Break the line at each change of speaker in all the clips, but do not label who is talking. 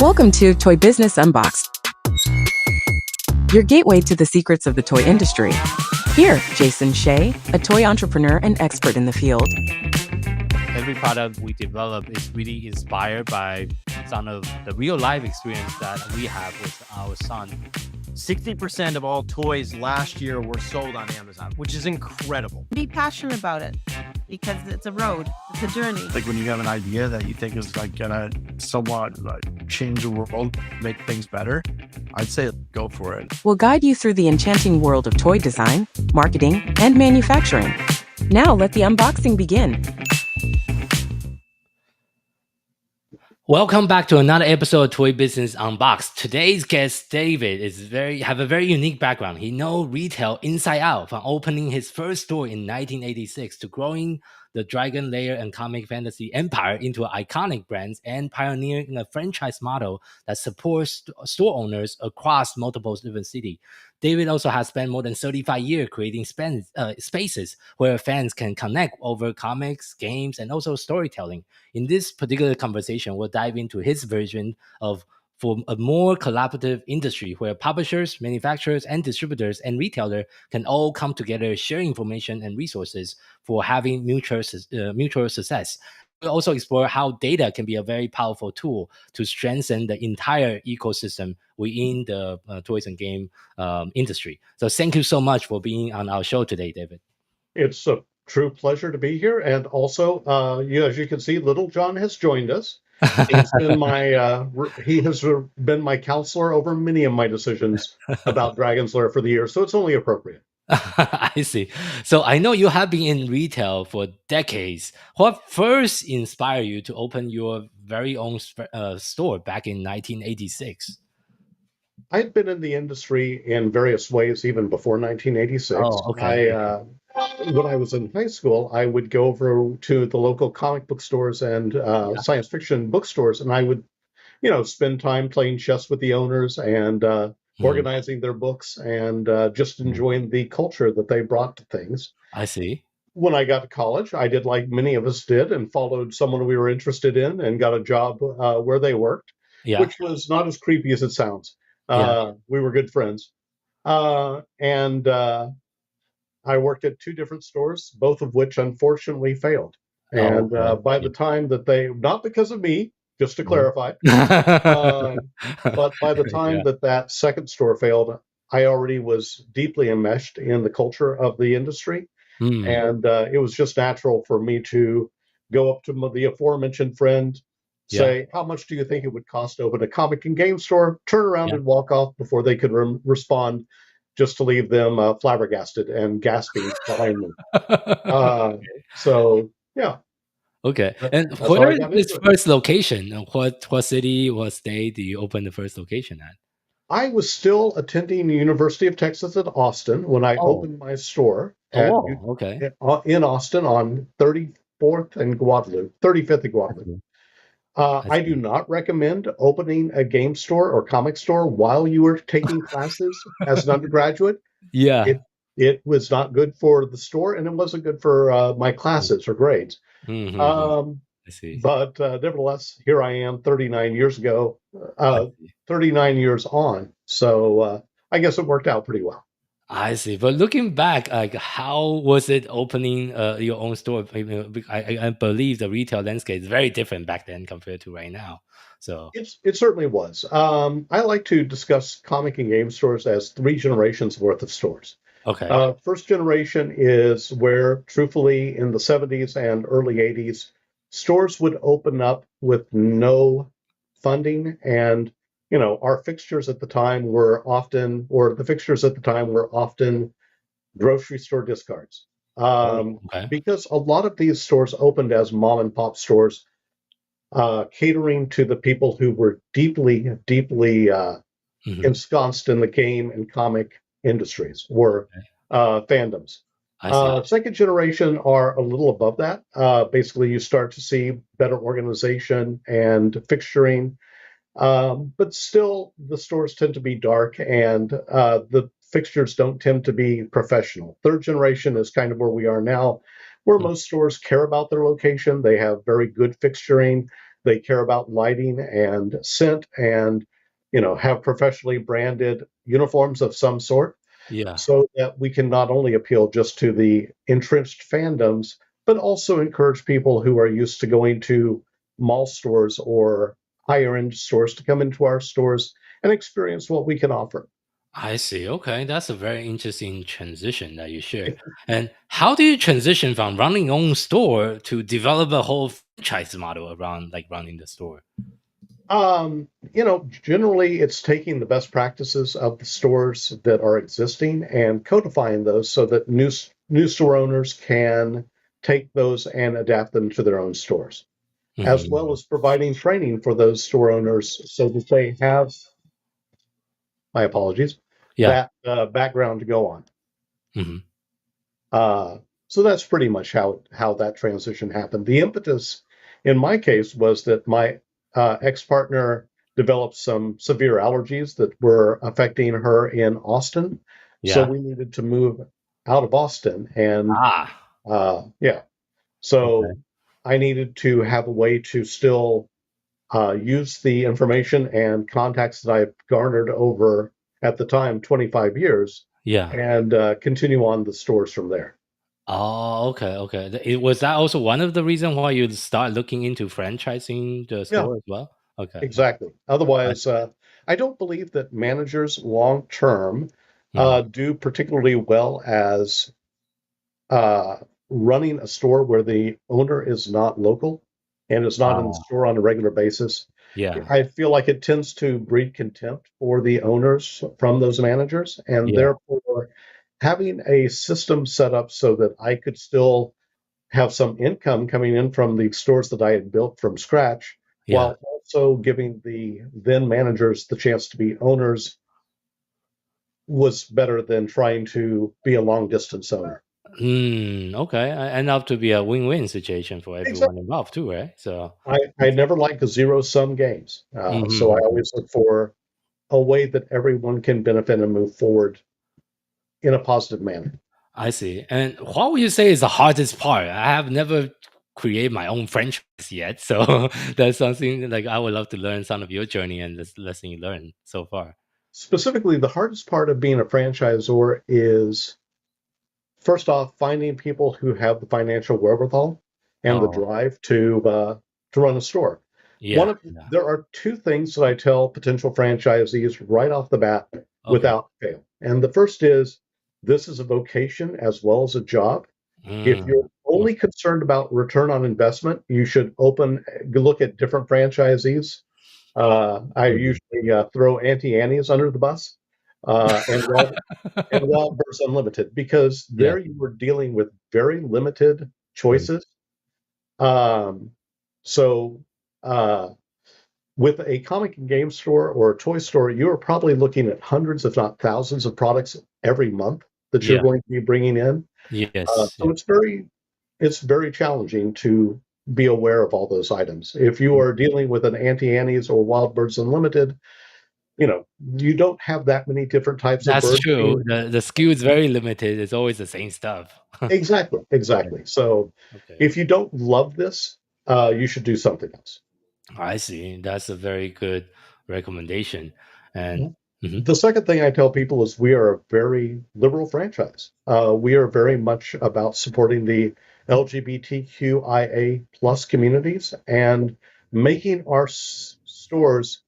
Welcome to Toy Business Unboxed, your gateway to the secrets of the toy industry. Here, Jason Shea, a toy entrepreneur and expert in the field.
Every product we develop is really inspired by some of the real life experience that we have with our son.
60% of all toys last year were sold on Amazon, which is incredible.
Be passionate about it because it's a road, it's a journey.
Like when you have an idea that you think is like gonna somewhat like change the world, make things better, I'd say go for it.
We'll guide you through the enchanting world of toy design, marketing, and manufacturing. Now let the unboxing begin.
Welcome back to another episode of Toy Business Unboxed. Today's guest, David, have a very unique background. He knows retail inside out, from opening his first store in 1986 to growing the Dragon, Lair, and comic fantasy empire into iconic brands and pioneering a franchise model that supports store owners across multiple different cities. David also has spent more than 35 years creating spaces where fans can connect over comics, games, and also storytelling. In this particular conversation, we'll dive into his vision for a more collaborative industry where publishers, manufacturers, and distributors and retailers can all come together, share information and resources for having mutual success. We'll also explore how data can be a very powerful tool to strengthen the entire ecosystem within the toys and game industry. So thank you so much for being on our show today, David.
It's a true pleasure to be here. And also, as you can see, Little John has joined us. He's been he has been my counselor over many of my decisions about Dragon's Lair for the year, so it's only appropriate.
I see. So I know you have been in retail for decades. What first inspired you to open your very own store back in 1986?
I'd been in the industry in various ways even before 1986.
Oh, okay.
When I was in high school, I would go over to the local comic book stores and science fiction bookstores, and I would, spend time playing chess with the owners and organizing their books and just enjoying the culture that they brought to things.
I see.
When I got to college, I did like many of us did and followed someone we were interested in and got a job where they worked, which was not as creepy as it sounds. We were good friends. And I worked at two different stores, both of which unfortunately failed. And by the time that not because of me, just to clarify, but by the time that second store failed, I already was deeply enmeshed in the culture of the industry. And it was just natural for me to go up to the aforementioned friend, say, how much do you think it would cost to open a comic and game store, turn around and walk off before they could respond, just to leave them flabbergasted and gasping behind me.
Okay. And where is this first location? What city, what state do you open the first location at?
I was still attending the University of Texas at Austin when I opened my store in Austin on 35th and Guadalupe. I do not recommend opening a game store or comic store while you are taking classes as an undergraduate. It was not good for the store, and it wasn't good for my classes or grades.
I see.
But nevertheless, here I am 39 years ago, 39 years on. So I guess it worked out pretty well.
I see. But looking back, like, how was it opening your own store? I believe the retail landscape is very different back then compared to right now. So
it certainly was. I like to discuss comic and game stores as 3 generations worth of stores.
Okay.
First generation is where, truthfully, in the 70s and early 80s, stores would open up with no funding, and our fixtures at the time were often grocery store discards. Because a lot of these stores opened as mom and pop stores, catering to the people who were deeply ensconced in the game and comic industries, were fandoms. Second generation are a little above that. Basically, you start to see better organization and fixturing. But still, the stores tend to be dark, and the fixtures don't tend to be professional. Third generation is kind of where we are now, where most stores care about their location. They have very good fixturing. They care about lighting and scent and, have professionally branded uniforms of some sort,
Yeah.
so that we can not only appeal just to the entrenched fandoms, but also encourage people who are used to going to mall stores or higher end stores to come into our stores and experience what we can offer.
I see. Okay, that's a very interesting transition that you share. And how do you transition from running your own store to develop a whole franchise model around like running the store?
Generally it's taking the best practices of the stores that are existing and codifying those so that new store owners can take those and adapt them to their own stores, as well
Mhm.
as providing training for those store owners so that they have, my apologies,
Yeah.
that background to go on.
Mhm.
Uh, so that's pretty much how that transition happened. The impetus, in my case, was that my ex-partner developed some severe allergies that were affecting her in Austin. So
Yeah.
we needed to move out of Austin, and
Ah.
yeah, so
Okay.
I needed to have a way to still use the information and contacts that I garnered over, at the time, 25 years,
Yeah.
and continue on the stores from there.
Oh, okay, okay. Was that also one of the reasons why you start looking into franchising the
Yeah,
store as well? Okay.
exactly.
I
Otherwise, I don't believe that managers long term
mhm.
do particularly well as uh, running a store where the owner is not local and is not in the
Oh,
store on a regular basis.
yeah.
I feel like it tends to breed contempt for the owners from those managers, and
Yeah.
therefore having a system set up so that I could still have some income coming in from the stores that I had built from scratch,
Yeah.
while also giving the then managers the chance to be owners, was better than trying to be a long distance owner.
Okay. I end up to be a win-win situation for everyone
Exactly.
involved too, right? So
I never like the zero sum games. So I
mhm.
always look for a way that everyone can benefit and move forward in a positive manner.
I see. And what would you say is the hardest part? I have never created my own franchise yet, so that's something like I would love to learn some of your journey and this lesson you learned so far.
Specifically, the hardest part of being a franchisor is, first off, finding people who have the financial wherewithal and the
Oh,
drive to run a store.
yeah, yeah.
There are two things that I tell potential franchisees right off the bat
Okay.
without fail. And the first is, this is a vocation as well as a job. If
Mm,
you're
o
only concerned about return on investment, you should look at different franchisees. I
mhm.
usually throw Auntie Annie's under the bus, and Wildberries Unlimited, because
Yeah.
there you were dealing with very limited
Mm,
choices. Um, so uh, with a comic and game store or a toy store, you are probably looking at hundreds, if not thousands, of products every month that you're
yeah.
going to be bringing in.
Yes.
So
Yeah.
it's very challenging to be aware of all those items. If you
Mm.
are dealing with an Auntie Annie's or Wild Birds Unlimited, you don't have that many different types of
That's
birds
true.
being.
The skill is very limited. It's always the same stuff.
Exactly,
Yeah.
exactly. So
Okay.
if you don't love this, you should do something else.
I see. That's a very good recommendation. And mhm.
The second thing I tell people is we are a very liberal franchise. We are very much about supporting the LGBTQIA plus communities and making our stores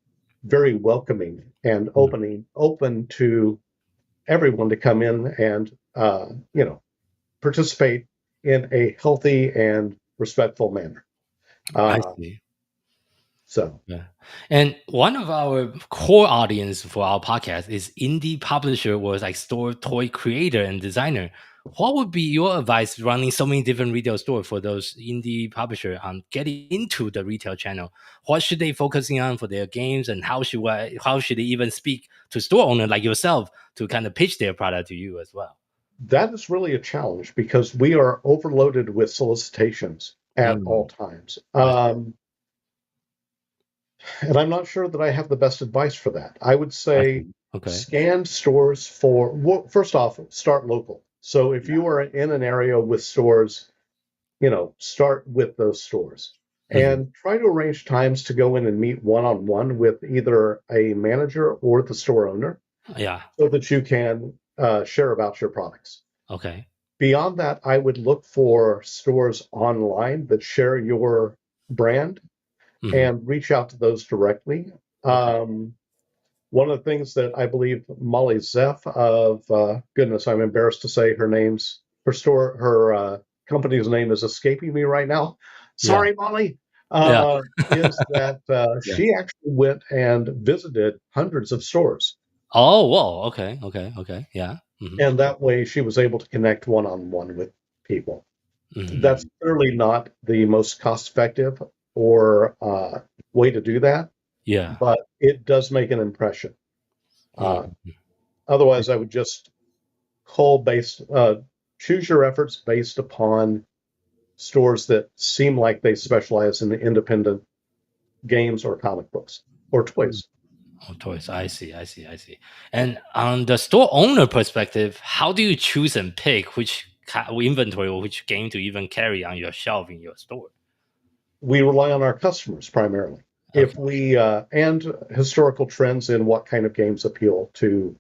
very welcoming and
Mm,
open to everyone to come in and participate in a healthy and respectful manner.
I
Uh,
see.
so
Yeah. And one of our core audience for our podcast is indie publisher or like store toy creator and designer. What would be your advice running so many different retail stores for those indie publisher on getting into the retail channel? What should they focusing on for their games and how should they even speak to store owner like yourself to kind of pitch their product to you as well?
that is really a challenge because we are overloaded with solicitations at all
Mm,
times.
I see.
And I'm not sure that I have the best advice for that. I would
I
say
see. Okay.
scan stores for, well, first off, start local. So if you are in an area with stores, start with those stores. and try to arrange times to go in and meet one-on-one with either a manager or the store owner.
Yeah.
So that you can share about your products.
Okay.
Beyond that, I would look for stores online that share your brand and reach out to those directly.
Okay.
One of the things that I believe Molly Zeff of goodness, I'm embarrassed to say her company's name is escaping me right now. Sorry, Molly. Is that she actually went and visited hundreds of stores.
Oh, whoa. Okay. Yeah.
And that way she was able to connect one-on-one with people. That's clearly not the most cost-effective or way to do that.
Yeah.
But it does make an impression. Otherwise, I would just choose your efforts based upon stores that seem like they specialize in the independent games or comic books or toys.
Oh, toys. I see. And on the store owner perspective, how do you choose and pick which inventory or which game to even carry on your shelf in your store?
We rely on our customers primarily.
Okay.
If we and historical trends in what kind of games appeal to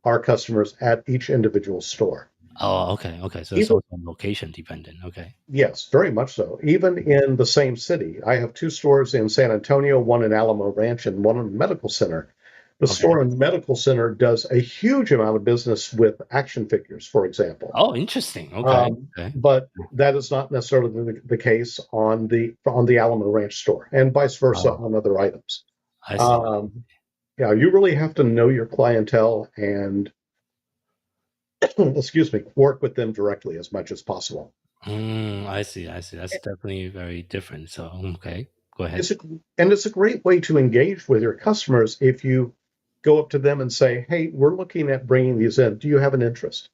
our customers at each individual store.
Oh, okay. So it's also location dependent. Okay.
Yes, very much so. Even in the same city, I have 2 stores in San Antonio, one in Alamo Ranch and one in the Medical Center. The store in the Medical Center does a huge amount of business with action figures, for example.
Oh, interesting. Okay.
But that is not necessarily the case on the Alamo Ranch store, and vice versa on other items.
I see.
Yeah, you really have to know your clientele and work with them directly as much as possible.
I see. That's definitely very different. So, okay, go ahead.
It's a great way to engage with your customers if you go up to them and say, hey, we're looking at bringing these in. Do you have an interest?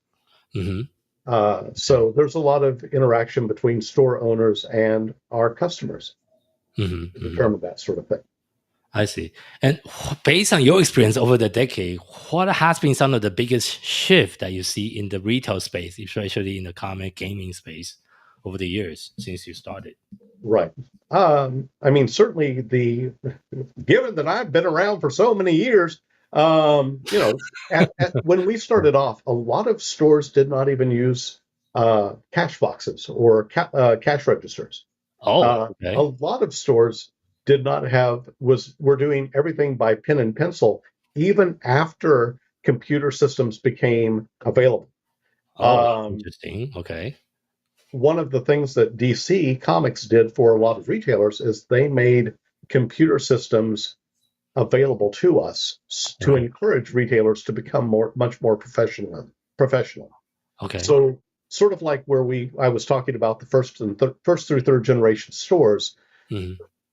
So there's a lot of interaction between store owners and our customers to determine that sort of thing.
I see. And based on your experience over the decade, what has been some of the biggest shift that you see in the retail space, especially in the comic gaming space over the years since you started?
Right. I mean, certainly given that I've been around for so many years, when we started off, a lot of stores did not even use cash boxes or cash registers.
Okay.
A lot of stores were doing everything by pen and pencil, even after computer systems became available.
Interesting. Okay.
One of the things that DC Comics did for a lot of retailers is they made computer systems available to us to encourage retailers to become much more professional.
Okay.
So sort of like where I was talking about the first through third generation stores.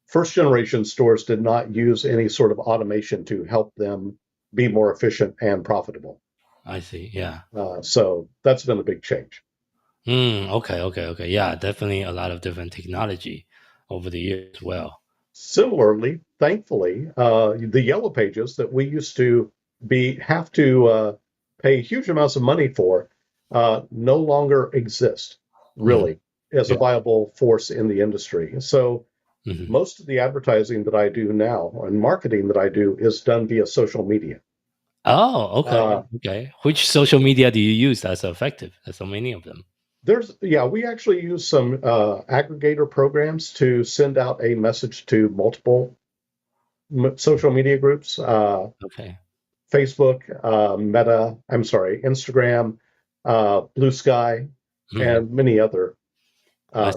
First generation stores did not use any sort of automation to help them be more efficient and profitable.
I see. Yeah.
So that's been a big change.
Okay. Yeah, definitely a lot of different technology over the years as well.
Similarly, thankfully, the yellow pages that we used to have to pay huge amounts of money for no longer exist, really, as a viable force in the industry. So most of the advertising that I do now and marketing that I do is done via social media.
Oh, okay. Which social media do you use that's effective? There's so many of them.
We actually use some aggregator programs to send out a message to multiple social media groups. Facebook, Instagram, Blue Sky, and many other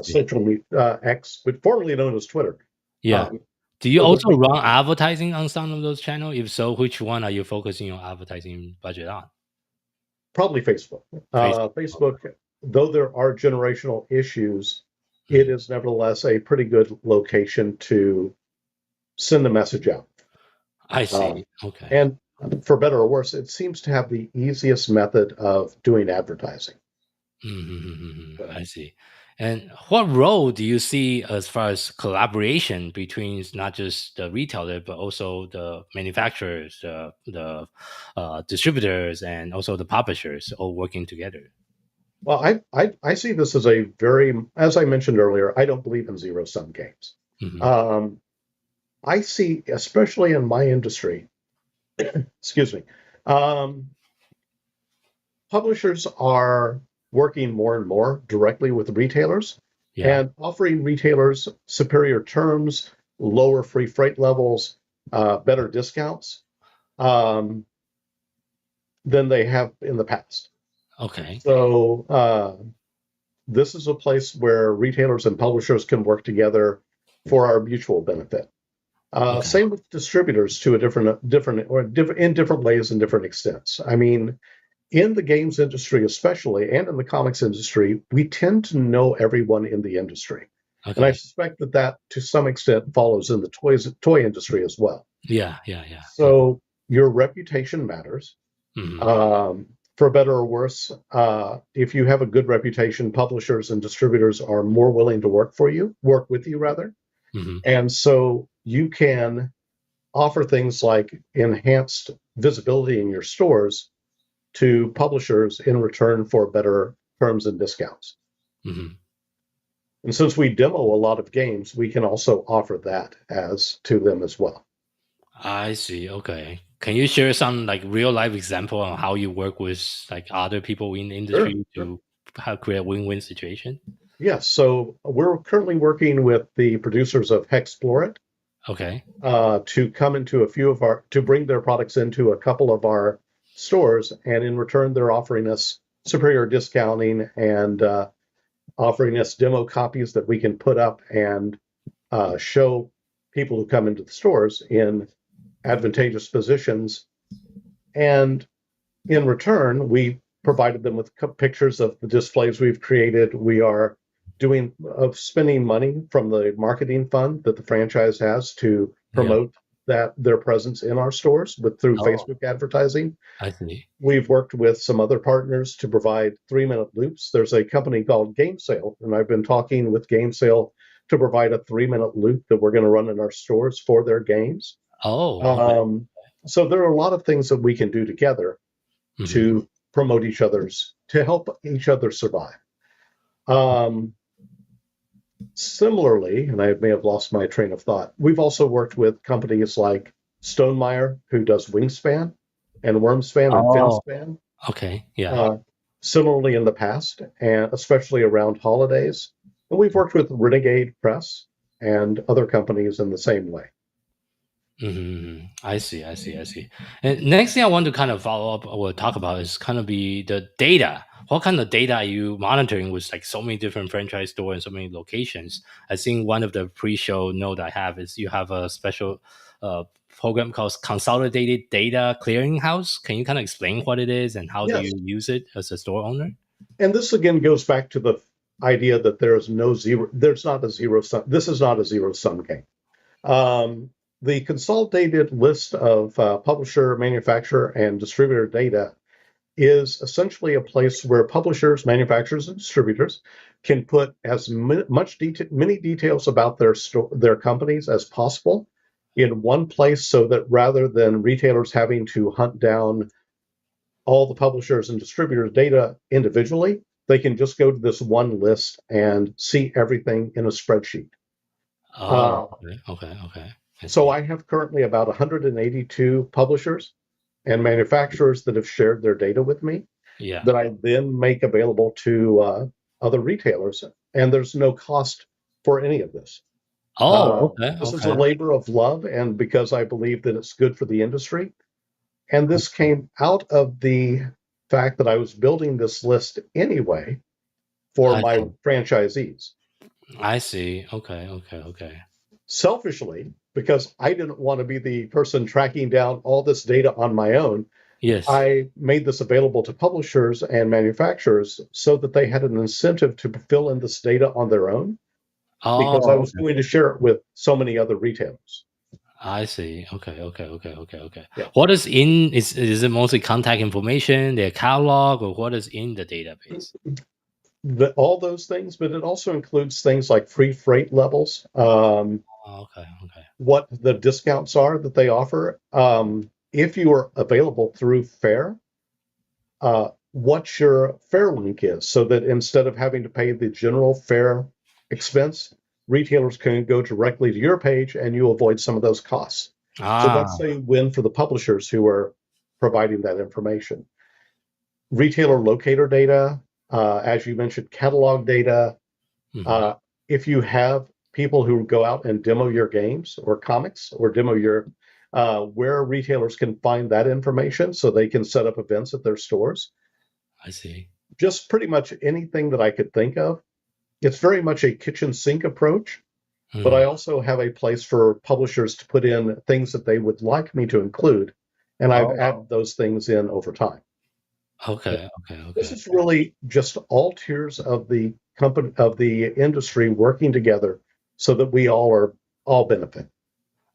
social media, X, but formerly known as Twitter.
Yeah. Do you also run advertising on some of those channels? If so, which one are you focusing your advertising budget on?
Probably Facebook. Facebook, though there are generational issues, it is nevertheless a pretty good location to send a message out.
I see. Okay.
And for better or worse, it seems to have the easiest method of doing advertising.
I see. And what role do you see as far as collaboration between not just the retailer, but also the manufacturers, the distributors, and also the publishers all working together?
Well, I see this as as I mentioned earlier, I don't believe in zero-sum games. I see, especially in my industry, excuse me, publishers are working more and more directly with retailers and offering retailers superior terms, lower free freight levels, better discounts than they have in the past.
Okay.
So this is a place where retailers and publishers can work together for our mutual benefit. Same with distributors to a in different ways and different extents. I mean, in the games industry, especially, and in the comics industry, we tend to know everyone in the industry. And I suspect that to some extent follows in the toy industry as well.
Yeah.
So your reputation matters. For better or worse, if you have a good reputation, publishers and distributors are more willing to work with you rather. And so you can offer things like enhanced visibility in your stores to publishers in return for better terms and discounts. And since we demo a lot of games, we can also offer that to them as well.
I see. Okay. Can you share some like real life example on how you work with like other people in the industry to create a win-win situation?
Yes. So we're currently working with the producers of Hexplore It.
Okay.
To come into to bring their products into a couple of our stores, and in return, they're offering us superior discounting and offering us demo copies that we can put up and show people who come into the stores in advantageous positions. And in return, we provided them with pictures of the displays we've created. We are spending money from the marketing fund that the franchise has to promote their presence in our stores through Facebook advertising.
I see.
We've worked with some other partners to provide 3-minute loops. There's a company called Game Sale, and I've been talking with Game Sale to provide a 3-minute loop that we're going to run in our stores for their games. So there are a lot of things that we can do together to promote to help each other survive. Similarly, and I may have lost my train of thought, we've also worked with companies like Stonemeyer, who does Wingspan and Wormspan and Finspan.
Okay, yeah.
Similarly in the past, and especially around holidays. And we've worked with Renegade Press and other companies in the same way.
I see. And next thing I want to kind of follow up or talk about is kind of be the data. What kind of data are you monitoring with like so many different franchise stores and so many locations? I think one of the pre-show note I have is you have a special program called Consolidated Data Clearinghouse. Can you kind of explain what it is and how do you use it as a store owner?
And this again goes back to the idea that there's not a zero sum. This is not a zero sum game. The consolidated list of publisher, manufacturer, and distributor data is essentially a place where publishers, manufacturers, and distributors can put as many details about their companies as possible in one place, so that rather than retailers having to hunt down all the publishers and distributors' data individually, they can just go to this one list and see everything in a spreadsheet.
Okay.
So I have currently about 182 publishers and manufacturers that have shared their data with me that I then make available to other retailers. And there's no cost for any of this. This is a labor of love, and because I believe that it's good for the industry. And this came out of the fact that I was building this list anyway for my franchisees.
I see. Okay.
Selfishly, because I didn't want to be the person tracking down all this data on my own, I made this available to publishers and manufacturers so that they had an incentive to fill in this data on their own, because I was going to share it with so many other retailers.
I see. Okay.
Yeah.
What is is it mostly contact information, their catalog, or what is in the database?
All those things, but it also includes things like free freight levels, what the discounts are that they offer, if you are available through Fair, what your Fair link is, so that instead of having to pay the general Fair expense, retailers can go directly to your page and you avoid some of those costs. So that's a win for the publishers who are providing that information. Retailer locator data, as you mentioned, catalog data. If you have people who go out and demo your games or comics or demo your where retailers can find that information so they can set up events at their stores.
I see.
Just pretty much anything that I could think of. It's very much a kitchen sink approach, but I also have a place for publishers to put in things that they would like me to include, and I've added those things in over time.
Okay.
This is really just all tiers of the company, of the industry working together so that we all benefit.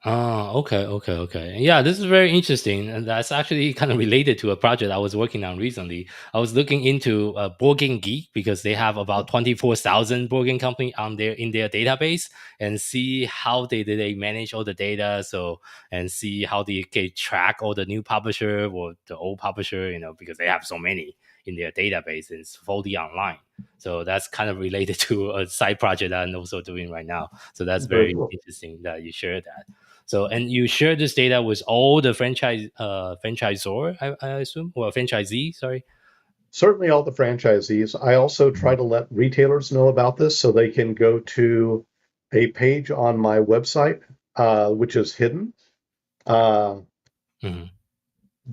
Okay. Yeah, this is very interesting, and that's actually kind of related to a project I was working on recently. I was looking into Board Game Geek because they have about 24,000 board game company in their database, and see how they manage all the data. So and see how they can track all the new publisher or the old publisher, because they have so many in their database. And it's fully online. So that's kind of related to a side project that I'm also doing right now. So that's very interesting that you share that. So, and you share this data with all the franchisor, I assume, or franchisee, sorry.
Certainly all the franchisees. I also try to let retailers know about this so they can go to a page on my website, which is hidden.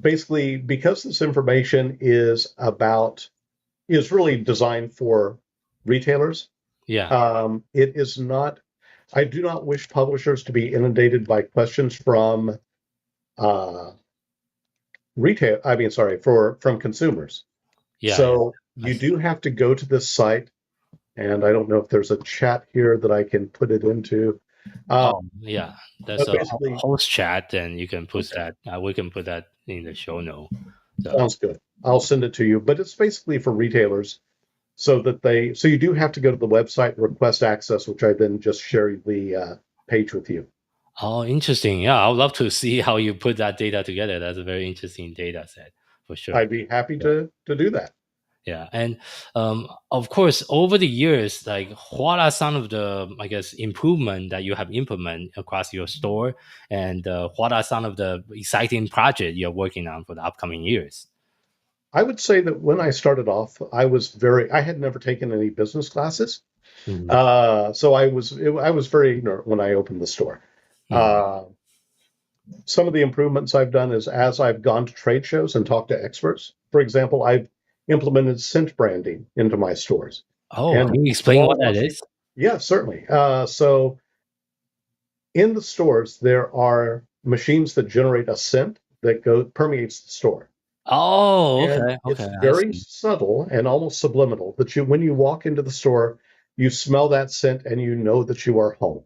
Basically, because this information is really designed for retailers.
Yeah.
It is not. I do not wish publishers to be inundated by questions from from consumers.
Yeah.
So you do have to go to this site, and I don't know if there's a chat here that I can put it into.
Yeah, that's a host chat, and you can put that. We can put that in the show note.
Sounds good. I'll send it to you, but it's basically for retailers. So you do have to go to the website, request access, which I then just share the page with you.
Oh, interesting. Yeah, I would love to see how you put that data together. That's a very interesting data set for sure.
I'd be happy to do that.
Yeah, and of course, over the years, like what are some of the, I guess, improvement that you have implemented across your store, and what are some of the exciting projects you're working on for the upcoming years?
I would say that when I started off, I had never taken any business classes. So I was very ignorant when I opened the store. Some of the improvements I've done is as I've gone to trade shows and talked to experts. For example, I've implemented scent branding into my stores.
Can you explain what that is?
Yeah, certainly. So in the stores, there are machines that generate a scent that permeates the store.
Okay.
It's very subtle and almost subliminal that when you walk into the store, you smell that scent and you know that you are home.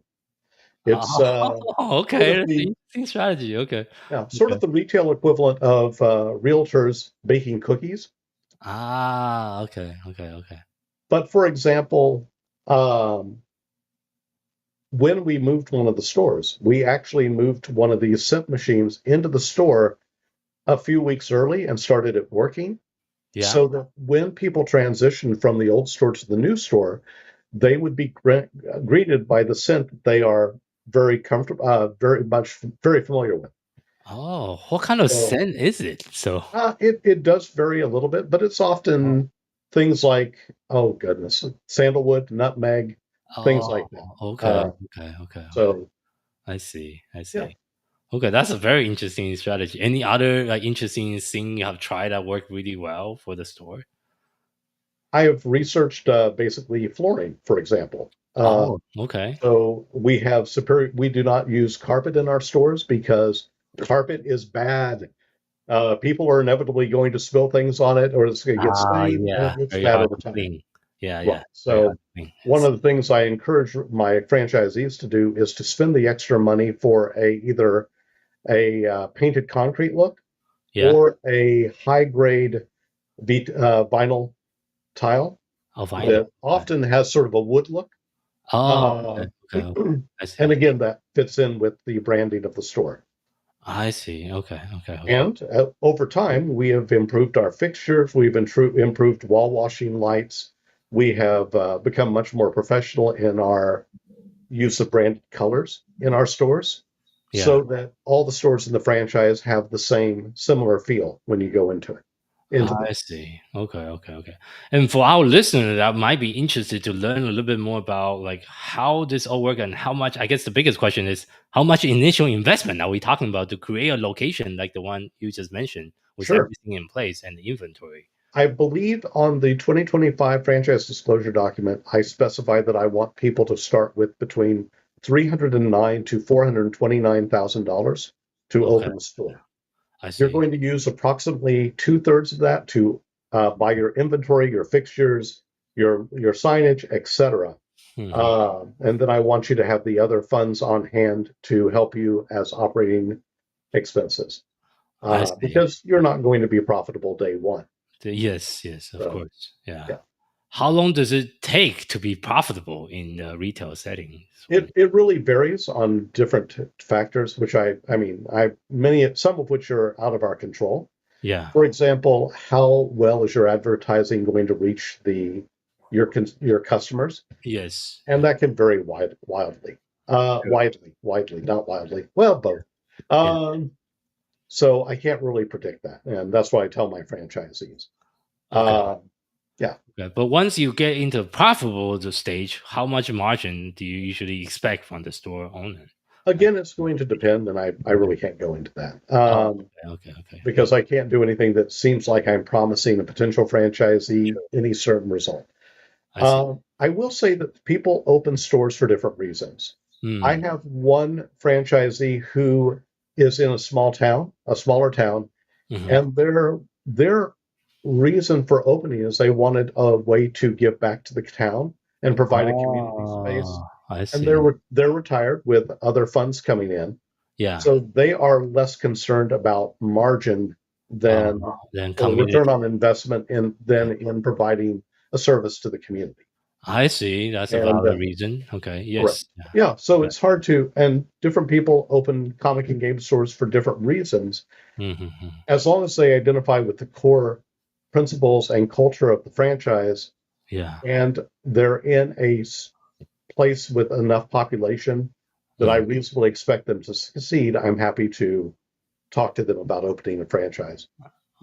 It's
okay. That's an interesting strategy. Okay.
Yeah, sort of the retail equivalent of realtors baking cookies.
Okay.
But for example, when we moved one of the stores, we actually moved one of these scent machines into the store a few weeks early and started it working. Yeah. So that when people transition from the old store to the new store, they would be greeted by the scent that they are very comfortable, very familiar with.
Oh, what kind of scent is it? So
it does vary a little bit, but it's often things like, oh goodness, sandalwood, nutmeg, things like that.
Okay.
So
I see.
Yeah.
Okay, that's a very interesting strategy. Any other interesting thing you have tried that worked really well for the store?
I have researched basically flooring, for example.
Okay.
So we have we do not use carpet in our stores because carpet is bad. People are inevitably going to spill things on it, or it's going to get stained.
Yeah,
it's bad over time.
Yeah.
So one of the things I encourage my franchisees to do is to spend the extra money for either a painted concrete look or a high grade vinyl tile that often has sort of a wood look.
Okay.
And again, that fits in with the branding of the store.
I see. Okay.
And over time, we have improved our fixtures. We've improved wall washing lights. We have become much more professional in our use of branded colors in our stores so that all the stores in the franchise have the similar feel when you go into it.
I see. Okay. And for our listener that might be interested to learn a little bit more about like how this all works and how much, I guess the biggest question is how much initial investment are we talking about to create a location like the one you just mentioned with everything in place and the inventory?
I believe on the 2025 franchise disclosure document, I specified that I want people to start with between $309,000 to $429,000 to open a store.
I see.
You're going to use approximately 2/3 of that to buy your inventory, your fixtures, your signage, etc. And then I want you to have the other funds on hand to help you as operating expenses, because you're not going to be profitable day one.
Yes, of course. Yeah. How long does it take to be profitable in the retail setting?
It really varies on different factors, which some of which are out of our control.
Yeah.
For example, how well is your advertising going to reach your customers?
Yes.
And that can vary widely. Not wildly. Well, both. So I can't really predict that, and that's what I tell my franchisees.
Okay. But once you get into profitable stage, how much margin do you usually expect from the store owner?
Again, it's going to depend, and I really can't go into that.
Okay.
Because I can't do anything that seems like I'm promising a potential franchisee any certain result. I will say that people open stores for different reasons. I have one franchisee who is in a smaller town, and their reason for opening is they wanted a way to give back to the town and provide a community space.
I see.
And they're retired with other funds coming in.
Yeah.
So they are less concerned about margin than return on investment in providing a service to the community.
I see. That's a valid reason. Okay. Yes.
Yeah. So it's hard to, and different people open comic and game stores for different reasons. As long as they identify with the core principles and culture of the franchise, and they're in a place with enough population that I reasonably expect them to succeed, I'm happy to talk to them about opening a franchise.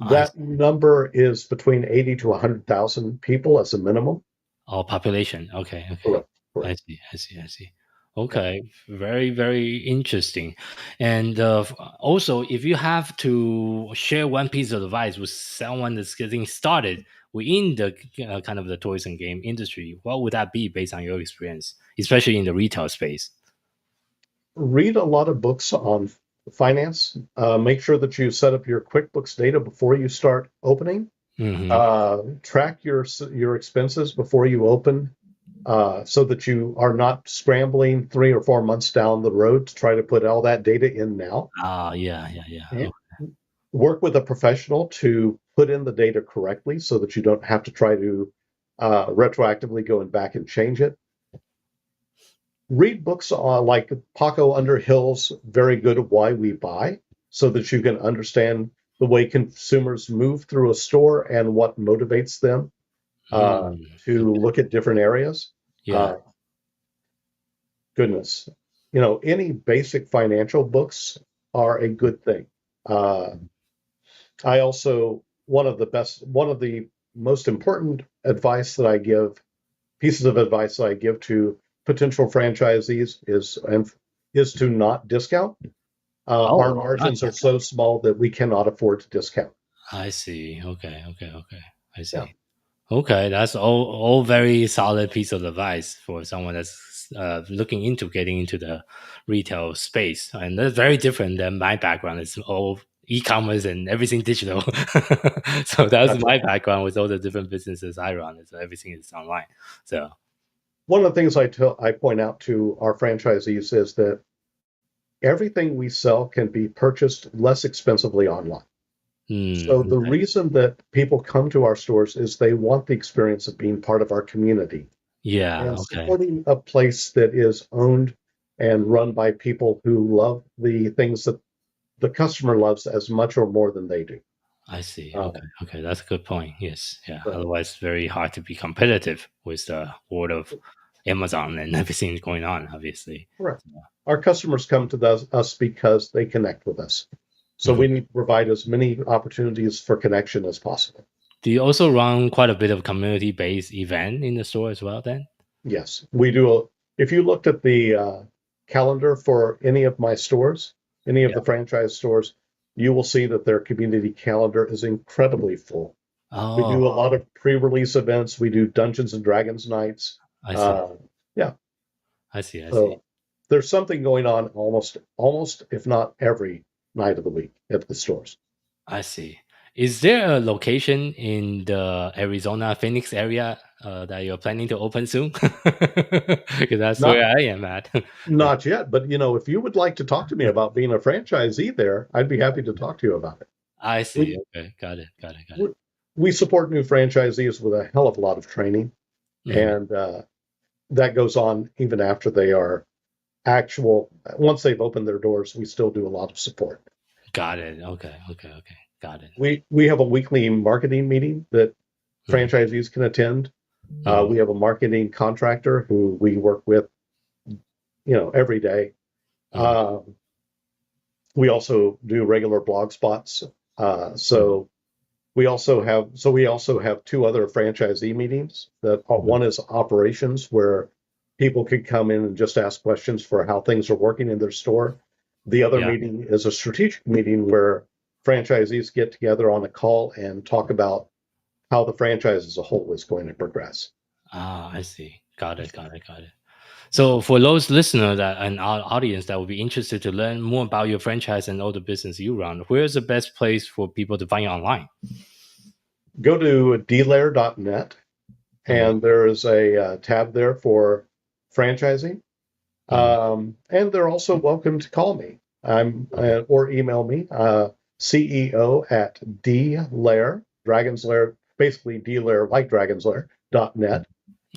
That number is between 80 to 100,000 people as a minimum.
Population. Okay.
Correct.
I see. Okay, very, very interesting. And also, if you have to share one piece of advice with someone that's getting started within the kind of the toys and game industry, what would that be based on your experience, especially in the retail space?
Read a lot of books on finance. Make sure that you set up your QuickBooks data before you start opening. Track your expenses before you open, so that you are not scrambling 3 or 4 months down the road to try to put all that data in now.
Yeah. Okay.
Work with a professional to put in the data correctly so that you don't have to try to retroactively go back and change it. Read books like Paco Underhill's very good at Why We Buy, so that you can understand the way consumers move through a store and what motivates them to look at different areas. Goodness, any basic financial books are a good thing. I also, one of the most important pieces of advice that I give to potential franchisees is to not discount. Our margins are so small that we cannot afford to discount.
I see. Okay. I see. Yeah. Okay, that's all very solid piece of advice for someone that's looking into getting into the retail space, and that's very different than my background. It's all e-commerce and everything digital. So that's my background with all the different businesses I run. So everything is online. So
one of the things I point out to our franchisees is that everything we sell can be purchased less expensively online. So the reason that people come to our stores is they want the experience of being part of our community. And supporting a place that is owned and run by people who love the things that the customer loves as much or more than they do.
I see. Okay, that's a good point. Yes, yeah. Otherwise, it's very hard to be competitive with the word of Amazon and everything going on, obviously.
Correct. Our customers come to us because they connect with us. So we need to provide as many opportunities for connection as possible.
Do you also run quite a bit of community-based event in the store as well then?
Yes, we do. If you looked at the calendar for any of my stores, any of the franchise stores, you will see that their community calendar is incredibly full.
Oh,
We do a lot of pre-release events. We do Dungeons and Dragons nights.
I see.
Yeah.
I see.
So there's something going on almost, if not every night of the week at the stores.
I see. Is there a location in the Arizona, Phoenix area that you're planning to open soon? Because that's where I am at.
Not yet, but if you would like to talk to me about being a franchisee there, I'd be happy to talk to you about it.
I see. Okay, got it.
We support new franchisees with a hell of a lot of training, and that goes on even after they are once they've opened their doors, we still do a lot of support.
Got it. Okay. Got it.
We have a weekly marketing meeting that franchisees can attend. We have a marketing contractor who we work with, every day. We also do regular blog spots. We also have two other franchisee meetings. One is operations, where people could come in and just ask questions for how things are working in their store. The other meeting is a strategic meeting where franchisees get together on a call and talk about how the franchise as a whole is going to progress.
I see. Got it. So for those listeners and our audience that would be interested to learn more about your franchise and all the business you run, where's the best place for people to find you online?
Go to dlair.net, and there is a tab there for franchising. And they're also welcome to call me or email me, CEO@dlair, Dragon's Lair, basically dlair, like Dragon's Lair.net.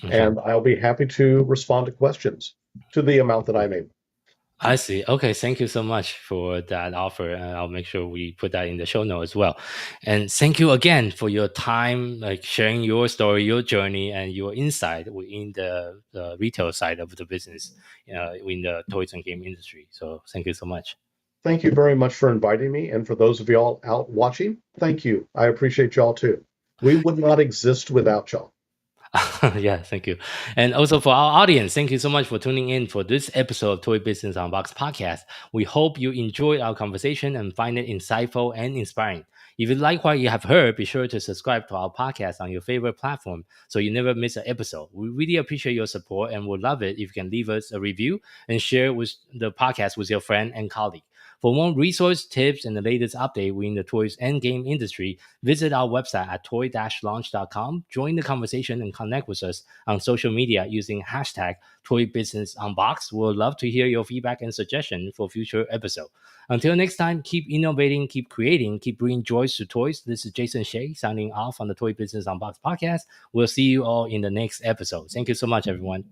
And I'll be happy to respond to questions to the amount that I'm able.
I see. Okay, thank you so much for that offer, and I'll make sure we put that in the show note as well. And thank you again for your time, like sharing your story, your journey, and your insight within the retail side of the business, in the toys and game industry. So thank you so much.
Thank you very much for inviting me, and for those of y'all out watching, thank you. I appreciate y'all too. We would not exist without y'all.
Yeah, thank you. And also for our audience, thank you so much for tuning in for this episode of Toy Business Unboxed podcast. We hope you enjoyed our conversation and find it insightful and inspiring. If you like what you have heard, be sure to subscribe to our podcast on your favorite platform so you never miss an episode. We really appreciate your support and would love it if you can leave us a review and share with the podcast with your friend and colleague. For more resource tips and the latest update within the toys and game industry, visit our website at toy-launch.com. Join the conversation and connect with us on social media using hashtag Toy Business Unboxed. We'll love to hear your feedback and suggestion for future episodes. Until next time, keep innovating, keep creating, keep bringing joy to toys. This is Jason Shea signing off on the Toy Business Unboxed podcast. We'll see you all in the next episode. Thank you so much, everyone.